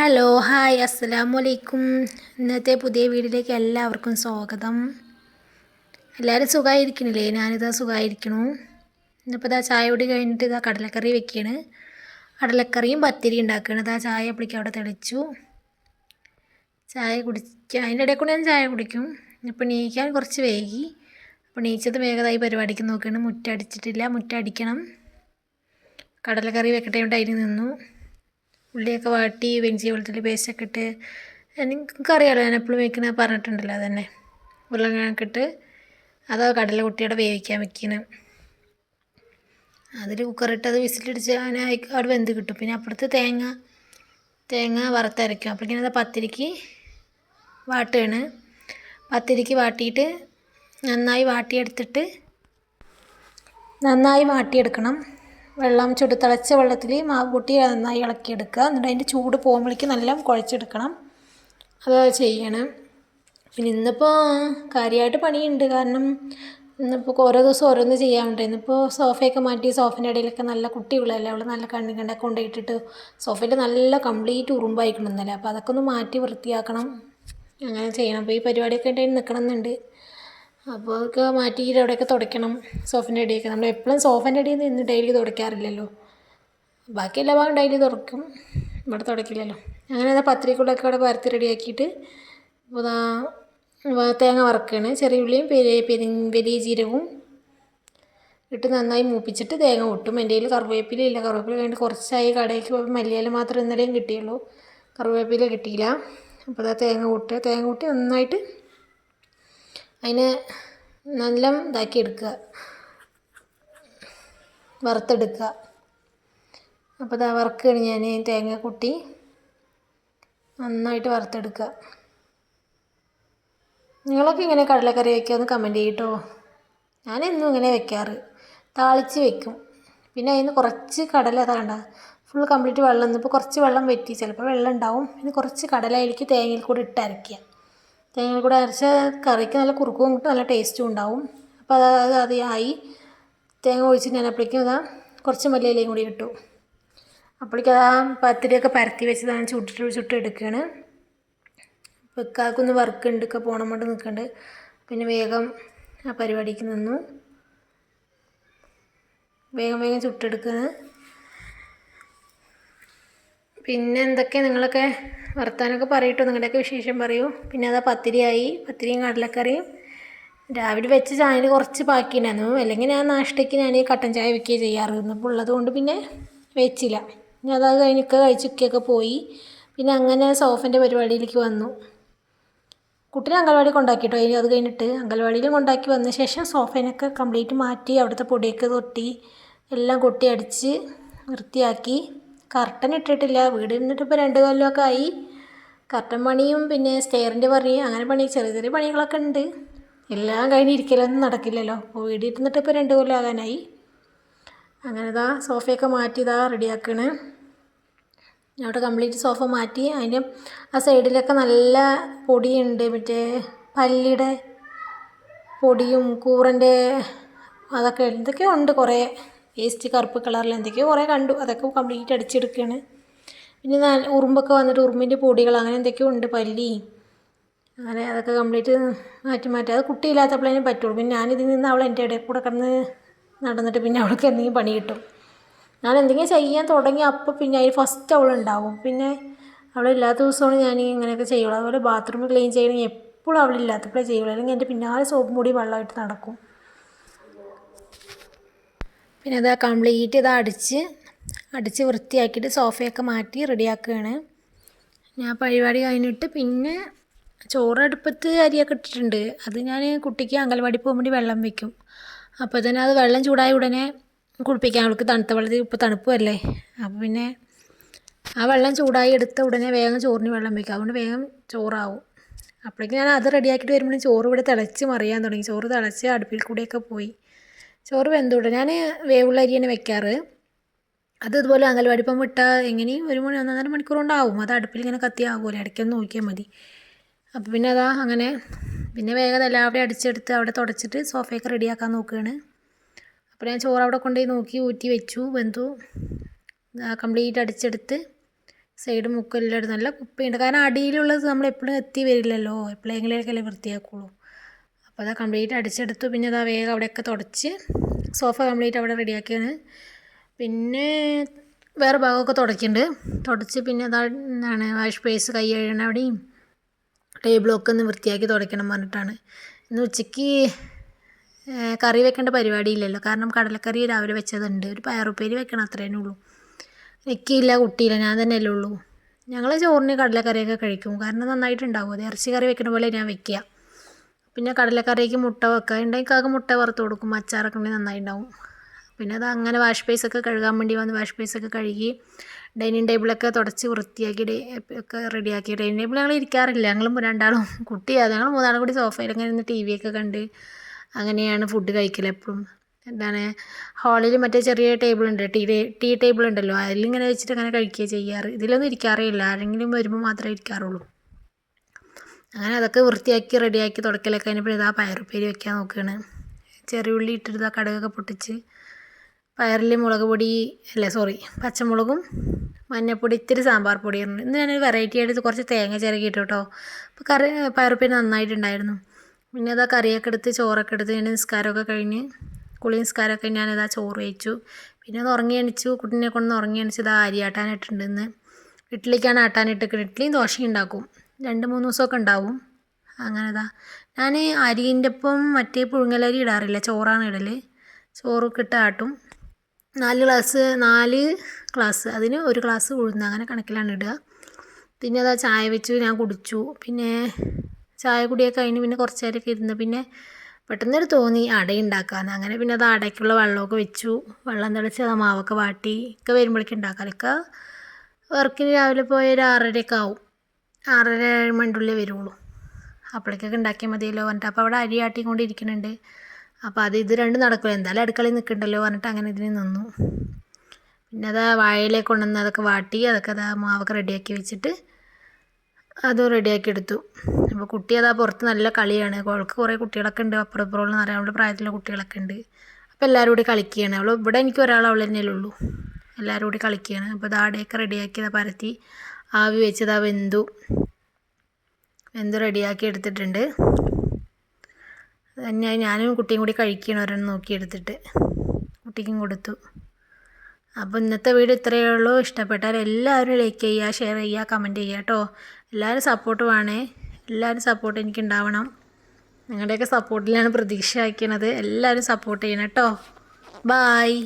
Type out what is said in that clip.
Hello hi അസ്സലാമു അലൈക്കും. ഇന്നത്തെ പുതിയ വീഡിയോയിലേക്ക് എല്ലാവർക്കും സ്വാഗതം. എല്ലാവരും സുഖമായിരിക്കണില്ലേ? ഞാനിതാ സുഖമായിരിക്കണു. ഇന്നിപ്പോൾ ഇതാ ചായ കുടി കഴിഞ്ഞിട്ട് ഇതാ കടലക്കറി വെക്കുകയാണ്. കടലക്കറിയും പത്തിരി ഉണ്ടാക്കുകയാണ്. ഇതാ ചായ പിടിക്കുക അവിടെ തെളിച്ചു. ചായ കുടിക്കുക, അതിൻ്റെ ഇടയിൽ കൂടെ ഞാൻ ചായ കുടിക്കും. ഇപ്പോൾ നീക്കാൻ കുറച്ച് വൈകി. അപ്പോൾ നീച്ചത് വേഗമായി പരിപാടിക്ക് നോക്കുകയാണ്. മുറ്റടിച്ചിട്ടില്ല, മുറ്റടിക്കണം. കടലക്കറി വെക്കട്ടെ കൊണ്ട് അതിന് നിന്നു. ഉള്ളിയൊക്കെ വാട്ടി വെഞ്ചി വെളുത്തുള്ളി പേസ്റ്റൊക്കെ ഇട്ട് നിങ്ങൾക്കറിയാമല്ലോ, ഞാൻ എപ്പോഴും വെക്കുന്നത് പറഞ്ഞിട്ടുണ്ടല്ലോ. അതന്നെ ഉരുളക്കിഴങ്ങൊക്കെ ഇട്ട് അത് കടല കുട്ടിയുടെ വേവിക്കാൻ വെക്കണം. അതിൽ കുക്കറിട്ട് അത് വിസിലടിച്ച് അങ്ങനെ അവിടെ വെന്ത് കിട്ടും. പിന്നെ അപ്പുറത്ത് തേങ്ങ വറുത്തരയ്ക്കും. അപ്പോഴേക്കും അത് പത്തിരിക്ക് വാട്ടുകയാണ്. പത്തിരിക്ക് വാട്ടിയിട്ട് നന്നായി വാട്ടിയെടുക്കണം. വെള്ളം തിളച്ച വെള്ളത്തിൽ മാവ് കൂട്ടി നന്നായി ഇളക്കിയെടുക്കുക. എന്നിട്ട് അതിൻ്റെ ചൂട് പോകുമ്പോഴേക്ക് നല്ല കുഴച്ചെടുക്കണം. അത് ചെയ്യണം. പിന്നെ ഇന്നിപ്പോൾ കാര്യമായിട്ട് പണിയുണ്ട്. കാരണം ഇന്നിപ്പോൾ ഓരോ ദിവസം ഓരോന്ന് ചെയ്യാനുണ്ട്. ഇന്നിപ്പോൾ സോഫയൊക്കെ മാറ്റി സോഫേൻ്റെ ഇടയിലൊക്കെ നല്ല കുട്ടികളല്ലേ, അവൾ നല്ല കണ്ടൊക്കെ കൊണ്ടുപോയിട്ടിട്ട് സോഫയിൽ നല്ല കംപ്ലീറ്റ് ഉറുമ്പായിക്കണമെന്നല്ലേ. അപ്പോൾ അതൊക്കെ ഒന്ന് മാറ്റി വൃത്തിയാക്കണം. അങ്ങനെ ചെയ്യണം. അപ്പോൾ ഈ പരിപാടിയൊക്കെ ആയിട്ട് നിൽക്കണം എന്നുണ്ട്. അപ്പോൾ അതൊക്കെ മാറ്റിയിട്ട് അവിടെയൊക്കെ തുടയ്ക്കണം. സോഫേൻ്റെ അടിയൊക്കെ നമ്മൾ എപ്പോഴും സോഫേൻ്റെ അടിയിൽ നിന്ന് ഡെയിലി തുടയ്ക്കാറില്ലല്ലോ. ബാക്കി എല്ലാ ഭാഗം ഡെയിലി തുടയ്ക്കും, ഇവിടെ തുടയ്ക്കില്ലല്ലോ. അങ്ങനെ പത്തിരിക്കുള്ളൊക്കെ അവിടെ പരത്തി റെഡിയാക്കിയിട്ട് തേങ്ങ വറക്കുകയാണ്. ചെറിയ ഉള്ളിയും വലിയ ജീരകവും ഇട്ട് നന്നായി മൂപ്പിച്ചിട്ട് തേങ്ങ കൊട്ടും. എൻ്റെ കയ്യിൽ കറിവേപ്പില ഇല്ല. കറിവേപ്പില കഴിഞ്ഞിട്ട് കുറച്ചായി കടയിലേക്ക് പോയപ്പോൾ മല്ലിയില മാത്രം ഇന്നലെയും കിട്ടിയുള്ളൂ, കറിവേപ്പില കിട്ടിയില്ല. അപ്പോൾ അതാ തേങ്ങ കൂട്ടി നന്നായിട്ട് അതിനെ നല്ല ഇതാക്കി എടുക്കുക, വറുത്തെടുക്കുക. അപ്പോൾ ഇതാ വറുക്കുകയാണ് ഞാൻ. തേങ്ങ കൂട്ടി നന്നായിട്ട് വറുത്തെടുക്കുക. നിങ്ങളൊക്കെ ഇങ്ങനെ കടലക്കറി വയ്ക്കുക ഒന്ന് കമൻറ്റ് ചെയ്യട്ടോ. ഞാനെന്നും ഇങ്ങനെ വെക്കാറ്, താളിച്ച് വെക്കും. പിന്നെ അതിന് കുറച്ച് കടല കണ്ട ഫുൾ കംപ്ലീറ്റ് വെള്ളം. ഇന്നിപ്പോൾ കുറച്ച് വെള്ളം വറ്റി, ചിലപ്പോൾ വെള്ളം ഉണ്ടാവും. പിന്നെ കുറച്ച് കടല അതിലേക്ക് തേങ്ങയിൽ കൂടി ഇട്ട് അരയ്ക്കുക. തേങ്ങയിൽ കൂടെ അരച്ച കറിക്ക് നല്ല കുറുക്കും കിട്ടും, നല്ല ടേസ്റ്റും ഉണ്ടാവും. അപ്പോൾ അത് ആയി. തേങ്ങ ഒഴിച്ച് ഞാൻ അപ്പോഴേക്കും കുറച്ച് മല്ലിയിലയും കൂടി ഇട്ടു. അപ്പോഴേക്കും പത്തിരിയൊക്കെ പരത്തി വെച്ച് ചുട്ടെടുക്കുകയാണ്. അപ്പോൾ ഇക്കാക്കൊന്ന് വർക്കുണ്ട്, ഒക്കെ പോകണം കൊണ്ട് നിൽക്കുന്നുണ്ട്. പിന്നെ വേഗം ആ പരിപാടിക്ക് നിന്നു. വേഗം ചുട്ടെടുക്കുകയാണ്. പിന്നെ എന്തൊക്കെ നിങ്ങളൊക്കെ വർത്താനൊക്കെ പറയട്ടോ, നിങ്ങളുടെയൊക്കെ വിശേഷം പറയൂ. പിന്നെ പത്തിരിയായി. പത്തിരിയും കടലക്കറിയും രാവിലെ വെച്ച ചായയിൽ കുറച്ച് ബാക്കിയുണ്ടായിരുന്നു. അല്ലെങ്കിൽ ഞാൻ നാഷ്ടയ്ക്ക് ഞാൻ കട്ടൻ ചായ വെക്കുകയും ചെയ്യാറ്. ഇന്നിപ്പോൾ ഉള്ളത് കൊണ്ട് പിന്നെ വെച്ചില്ല. പിന്നെ അത് കഴിഞ്ഞൊക്കെ കഴിച്ചൊക്കെയൊക്കെ പോയി. പിന്നെ അങ്ങനെ സോഫേൻ്റെ പരിപാടിയിലേക്ക് വന്നു. കുട്ടീനെ അംഗൻവാടി കൊണ്ടാക്കിയിട്ടോ. അത് കഴിഞ്ഞിട്ട് അംഗൻവാടിയിലും കൊണ്ടാക്കി വന്ന ശേഷം സോഫേനൊക്കെ കംപ്ലീറ്റ് മാറ്റി അവിടുത്തെ പൊടിയൊക്കെ തൊട്ടി എല്ലാം കൊട്ടി അടിച്ച് വൃത്തിയാക്കി. കർട്ടൻ ഇട്ടിട്ടില്ല. വീട് ഇരുന്നിട്ട് ഇപ്പോൾ 2 കൊല്ലമൊക്കെ ആയി. കർട്ടൻ പണിയും പിന്നെ സ്റ്റെയറിൻ്റെ പണിയും അങ്ങനെ ചെറിയ ചെറിയ പണികളൊക്കെ ഉണ്ട്. എല്ലാം കഴിഞ്ഞിരിക്കലൊന്നും നടക്കില്ലല്ലോ. അപ്പോൾ വീട് ഇരുന്നിട്ട് ഇപ്പോൾ 2 കൊല്ലം ആകാനായി. അങ്ങനെ സോഫയൊക്കെ മാറ്റി റെഡിയാക്കണ്. അവിടെ കംപ്ലീറ്റ് സോഫ മാറ്റി. അതിൻ്റെ ആ സൈഡിലൊക്കെ നല്ല പൊടിയുണ്ട്, മറ്റേ പല്ലിയുടെ പൊടിയും കൂറൻ്റെ അതൊക്കെ എന്തൊക്കെയോ ഉണ്ട്, കുറേ വേസ്റ്റ് കറുപ്പ് കളറിൽ എന്തൊക്കെയോ കുറേ കണ്ടു. അതൊക്കെ കംപ്ലീറ്റ് അടിച്ചെടുക്കുകയാണ്. പിന്നെ ഉറുമ്പൊക്കെ വന്നിട്ട് ഉറുമ്പിൻ്റെ പൊടികൾ അങ്ങനെ എന്തൊക്കെയോ ഉണ്ട്, പല്ലി അങ്ങനെ അതൊക്കെ കംപ്ലീറ്റ് മാറ്റി. അത് കുട്ടിയില്ലാത്തപ്പോഴേ പറ്റുള്ളൂ. പിന്നെ ഞാനിതിൽ നിന്ന് അവൾ എൻ്റെ ഇടയിൽ കൂടെ കിടന്ന് നടന്നിട്ട് പിന്നെ അവൾക്ക് എന്തെങ്കിലും പണി കിട്ടും. ഞാൻ എന്തെങ്കിലും ചെയ്യാൻ തുടങ്ങി അപ്പോൾ പിന്നെ അതിൽ ഫസ്റ്റ് അവളുണ്ടാവും. പിന്നെ അവളില്ലാത്ത ദിവസമാണ് ഞാൻ ഇങ്ങനെയൊക്കെ ചെയ്യുള്ളൂ. അതുപോലെ ബാത്റൂം ക്ലീൻ ചെയ്യണമെങ്കിൽ എപ്പോഴും അവളില്ലാത്തപ്പോഴേ ചെയ്യുള്ളൂ. അല്ലെങ്കിൽ എൻ്റെ പിന്നാലെ സോപ്പും പൊടി വെള്ളമായിട്ട് നടക്കും. പിന്നെ കംപ്ലീറ്റ് അടിച്ച് വൃത്തിയാക്കിയിട്ട് സോഫയൊക്കെ മാറ്റി റെഡിയാക്കുകയാണ്. ഞാൻ പരിപാടി കഴിഞ്ഞിട്ട് പിന്നെ ചോറ് അടുപ്പത്ത് അരിയൊക്കെ ഇട്ടിട്ടുണ്ട്. അത് ഞാൻ കുട്ടിക്ക് അംഗൻവാടി പോകാൻ വേണ്ടി വെള്ളം വയ്ക്കും. അപ്പോൾ തന്നെ അത് വെള്ളം ചൂടായ ഉടനെ കുളിപ്പിക്കാൻ, അവൾക്ക് തണുത്ത വെള്ളത്തിൽ ഇപ്പോൾ തണുപ്പല്ലേ. അപ്പോൾ പിന്നെ ആ വെള്ളം ചൂടായി എടുത്ത ഉടനെ വേഗം ചോറിന് വെള്ളം വയ്ക്കും. അതുകൊണ്ട് വേഗം ചോറാവും. അപ്പോഴേക്കും ഞാൻ അത് റെഡിയാക്കിയിട്ട് വരുമ്പോഴും ചോറ് ഇവിടെ തിളച്ച് മറിയാൻ തുടങ്ങി. ചോറ് തിളച്ച് അടുപ്പിൽ കൂടെയൊക്കെ പോയി. ചോറ് വെന്തുവിടും. ഞാൻ വേവുള്ള അരിയാണ് വെക്കാറ്. അത് ഇതുപോലെ അംഗൻവാടി ഇപ്പം വിട്ടാൽ എങ്ങനെയും 1-1.5 മണിക്കൂർ കൊണ്ടാവും. അത് അടുപ്പിൽ ഇങ്ങനെ കത്തിയാകുമല്ലോ, ഇടയ്ക്കൊന്ന് നോക്കിയാൽ മതി. അപ്പോൾ പിന്നെ അങ്ങനെ പിന്നെ വേഗം എല്ലാവരുടെയും അടിച്ചെടുത്ത് അവിടെ തുടച്ചിട്ട് സോഫയൊക്കെ റെഡിയാക്കാൻ നോക്കുകയാണ്. അപ്പോൾ ഞാൻ ചോറ് അവിടെ കൊണ്ടുപോയി നോക്കി ഊറ്റി വെച്ചു. വെന്തു. കംപ്ലീറ്റ് അടിച്ചെടുത്ത് സൈഡ് മുക്കെല്ലാം നല്ല കുപ്പയുണ്ട്. കാരണം അടിയിലുള്ളത് നമ്മൾ എപ്പോഴും എത്തി വരില്ലല്ലോ, എപ്പോഴെങ്കിലൊക്കെ വൃത്തിയാക്കുള്ളൂ. അപ്പോൾ അതാ കംപ്ലീറ്റ് അടിച്ചെടുത്തു. പിന്നെ അതാ വേഗം അവിടെയൊക്കെ തുടച്ച് സോഫ കംപ്ലീറ്റ് അവിടെ റെഡിയാക്കിയാണ്. പിന്നെ വേറെ ഭാഗമൊക്കെ തുടയ്ക്കുന്നുണ്ട്. തുടച്ച് പിന്നെ അതാ എന്താണ് വാഷ് ബേസ് കൈ കഴുകണ അവിടെയും ടേബിളൊക്കെ ഒന്ന് വൃത്തിയാക്കി തുടയ്ക്കണം പറഞ്ഞിട്ടാണ്. ഇന്ന് ഉച്ചയ്ക്ക് കറി വെക്കേണ്ട പരിപാടിയില്ലല്ലോ, കാരണം കടലക്കറി രാവിലെ വെച്ചതുണ്ട്. ഒരു പയറുപ്പേരി വെക്കണം, അത്രേനേ ഉള്ളൂ. എനിക്കില്ല, കുട്ടിയില്ല, ഞാൻ തന്നെയല്ലേ ഉള്ളൂ. ഞങ്ങൾ ചോറിന് കടലക്കറിയൊക്കെ കഴിക്കും, കാരണം നന്നായിട്ടുണ്ടാവും. അത് ഇറച്ചി കറി വെക്കുന്ന പോലെ ഞാൻ വെക്കുക. പിന്നെ കടലക്കറിക്ക് മുട്ട വെക്കുക ഉണ്ടെങ്കിൽ ആകെ മുട്ട വറുത്ത് കൊടുക്കും, അച്ചാറൊക്കെ ഉണ്ടെങ്കിൽ നന്നായിട്ടുണ്ടാവും. പിന്നെ അത് അങ്ങനെ വാഷ് ബേസൊക്കെ കഴുകാൻ വേണ്ടി വന്ന് വാഷ് ബേസൊക്കെ കഴുകി ഡൈനിങ് ടേബിളൊക്കെ തുടച്ച് വൃത്തിയാക്കി ഒക്കെ റെഡിയാക്കി. ഡൈനിങ് ടേബിൾ ഞങ്ങൾ ഇരിക്കാറില്ല, ഞങ്ങളും രണ്ടാളും കുട്ടിയാണ്, ഞങ്ങൾ മൂന്നാളും കൂടി സോഫയിൽ അങ്ങനെ ഇരുന്ന് TV ഒക്കെ കണ്ട് അങ്ങനെയാണ് ഫുഡ് കഴിക്കൽ എപ്പോഴും. എന്താണ് ഹാളിൽ മറ്റേ ചെറിയ ടേബിളുണ്ട്, ടീ ടേബിൾ ഉണ്ടല്ലോ, അതിലിങ്ങനെ വെച്ചിട്ട് അങ്ങനെ കഴിക്കുക ചെയ്യാറ്. ഇതിലൊന്നും ഇരിക്കാറില്ല, ആരെങ്കിലും വരുമ്പോൾ മാത്രമേ ഇരിക്കാറുള്ളൂ. അങ്ങനെ അതൊക്കെ വൃത്തിയാക്കി റെഡിയാക്കി തുടക്കലൊക്കെ കഴിഞ്ഞപ്പോൾ ഇതാ പയറുപ്പേരി വയ്ക്കാൻ നോക്കുകയാണ്. ചെറിയ ഉള്ളി ഇട്ടിട്ട് ഇതാ കടുകൊക്കെ പൊട്ടിച്ച് പയറിൽ മുളക് പൊടി പച്ചമുളകും മഞ്ഞൾപ്പൊടി ഇത്തിരി സാമ്പാർ പൊടിയായിരുന്നു. ഇന്ന് ഞാനൊരു വെറൈറ്റി ആയിട്ട് കുറച്ച് തേങ്ങ ചിരകിയിട്ടു കേട്ടോ. അപ്പോൾ പയറുപ്പേരി നന്നായിട്ടുണ്ടായിരുന്നു. പിന്നെ അതാ കറിയൊക്കെ എടുത്ത് ചോറൊക്കെ എടുത്ത് ഞാൻ നിസ്കാരമൊക്കെ കഴിഞ്ഞ് കുളി നിസ്കാരമൊക്കെ ഞാനിതാ ചോറ് കഴിച്ചു. പിന്നെ അത് ഉറങ്ങി എണിച്ചു, കുട്ടീനെ കൊണ്ട് ഉറങ്ങി എണിച്ച് ഇതാ അരി ആട്ടാനിട്ടുണ്ട്. ഇന്ന് ഇഡ്ഡലിക്കാണ് ആട്ടാനിട്ടിരിക്കുന്നത്. ഇഡ്ഡലിയും ദോശയും ഉണ്ടാക്കും, 2-3 ദിവസമൊക്കെ ഉണ്ടാവും. അങ്ങനെതാ ഞാൻ അരിൻ്റെ ഒപ്പം മറ്റേ പുഴുങ്ങലരി ഇടാറില്ല, ചോറാണ് ഇടൽ. ചോറൊക്കെ ഇട്ട് ആട്ടും. 4 ഗ്ലാസ് അതിന് 1 ഗ്ലാസ് ഉഴുന്ന്, അങ്ങനെ കണക്കിലാണ് ഇടുക. പിന്നെ അതാ ചായ വെച്ചു, ഞാൻ കുടിച്ചു. പിന്നെ ചായ കുടിയൊക്കെ കഴിഞ്ഞ് പിന്നെ കുറച്ച് നേരമൊക്കെ ഇരുന്ന് പിന്നെ പെട്ടെന്നൊരു തോന്നി അട ഉണ്ടാക്കാമെന്ന്. അങ്ങനെ പിന്നെ അത് അടയ്ക്കുള്ള വെള്ളമൊക്കെ വെച്ചു. വെള്ളം തിളച്ച് ആ മാവൊക്കെ വാട്ടി ഒക്കെ വരുമ്പോഴേക്കും ഉണ്ടാക്കാമല്ലോ. വർക്കിന് രാവിലെ പോയ ഒരു 6:30 ആവും, 6:30-7 മണിൻ്റെ ഉള്ളിൽ വരുള്ളൂ. അപ്പോഴേക്കൊക്കെ ഉണ്ടാക്കിയാൽ മതിയല്ലോ പറഞ്ഞിട്ട് അപ്പോൾ അവിടെ അരി ആട്ടിക്കൊണ്ടിരിക്കുന്നുണ്ട്. അപ്പോൾ ഇത് രണ്ടും നടക്കില്ല, എന്തായാലും അടുക്കളയിൽ നിൽക്കണ്ടല്ലോ പറഞ്ഞിട്ട് അങ്ങനെ ഇതിന് നിന്നു. പിന്നെ അതാ വാഴയിലേക്ക് കൊണ്ടുവന്ന് അതൊക്കെ വാട്ടി അതൊക്കെ അതാ മാവൊക്കെ റെഡിയാക്കി വെച്ചിട്ട് അതും റെഡിയാക്കി എടുത്തു. അപ്പോൾ കുട്ടി അതാ പുറത്ത് നല്ല കളിയാണ്. അവൾക്ക് കുറേ കുട്ടികളൊക്കെ ഉണ്ട്, അപ്പുറം ഇപ്പുറം അറിയാം, അവളുടെ പ്രായത്തിലുള്ള കുട്ടികളൊക്കെ ഉണ്ട്. അപ്പോൾ എല്ലാവരും കൂടി കളിക്കുകയാണ്. ഇവിടെ എനിക്ക് ഒരാൾ അവൾ തന്നെയല്ലേ ഉള്ളൂ, എല്ലാവരും കൂടി കളിക്കുകയാണ്. അപ്പോൾ ഇത് ആടെയൊക്കെ റെഡിയാക്കി പരത്തി ആവി വെച്ചതാ വെന്ത് റെഡിയാക്കി എടുത്തിട്ടുണ്ട്. ഞാനും കുട്ടിയും കൂടി കഴിക്കണം, ഒരെണ്ണം നോക്കി എടുത്തിട്ട് കുട്ടിക്കും കൊടുത്തു. അപ്പോൾ ഇന്നത്തെ വീഡിയോ ഇത്രയേ ഉള്ളൂ. ഇഷ്ടപ്പെട്ടാൽ എല്ലാവരും ലൈക്ക് ചെയ്യുക, ഷെയർ ചെയ്യുക, കമൻറ്റ് ചെയ്യുക കേട്ടോ. എല്ലാവരും സപ്പോർട്ട് വേണേ, എല്ലാവരും സപ്പോർട്ട് എനിക്ക് ഉണ്ടാവണം. നിങ്ങളുടെയൊക്കെ സപ്പോർട്ടിലാണ് പ്രതീക്ഷ വയ്ക്കുന്നത്. എല്ലാവരും സപ്പോർട്ട് ചെയ്യണം കേട്ടോ. ബായ്.